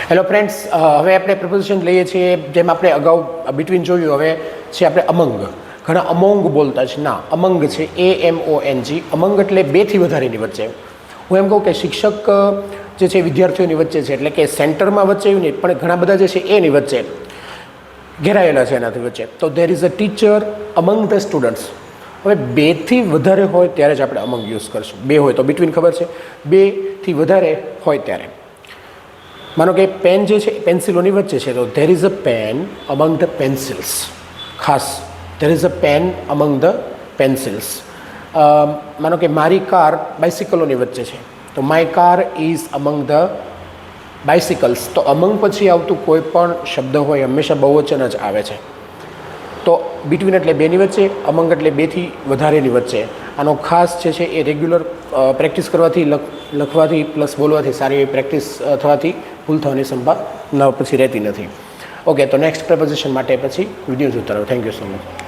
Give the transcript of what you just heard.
Hello friends, હવે આપણે proposition લઈએ છીએ. જેમ આપણે અગાઉ બિટવીન જોયું, હવે છે આપણે અમંગ. ઘણા અમોંગ બોલતા છે, ના, અમંગ છે, AMONG. અમંગ એટલે બેથી વધારેની વચ્ચે. હું એમ કહું કે શિક્ષક જે છે વિદ્યાર્થીઓની વચ્ચે છે, એટલે કે સેન્ટરમાં વચ્ચે એવું નહીં, પણ ઘણા બધા જે છે એની વચ્ચે ઘેરાયેલા છે એનાથી વચ્ચે. તો there is a teacher અમંગ the students. હવે બેથી વધારે હોય ત્યારે જ આપણે અમંગ યુઝ કરીશું. બે હોય તો બિટવીન ખબર છે, બેથી વધારે હોય ત્યારે. માનો કે પેન જે છે પેન્સિલોની વચ્ચે છે, તો there is a pen among the pencils. ખાસ, there is a pen among the pencils. માનો કે મારી કાર બાઇસિકલોની વચ્ચે છે, તો my car is among the bicycles. તો અમંગ પછી આવતું કોઈ પણ શબ્દ હોય હંમેશા બહુવચન જ આવે છે. તો બિટવીન એટલે બેની વચ્ચે, અમંગ એટલે બેથી વધારેની વચ્ચે. આનો ખાસ જે છે એ રેગ્યુલર પ્રેક્ટિસ કરવાથી, લખવાથી પ્લસ બોલવાથી સારી એવી પ્રેક્ટિસ થવાથી ભૂલ થવાની સંભાવના પછી રહેતી નથી. ઓકે, તો નેક્સ્ટ પ્રપોઝિશન માટે પછી વિડીયો જોતા રહો. Thank you so much.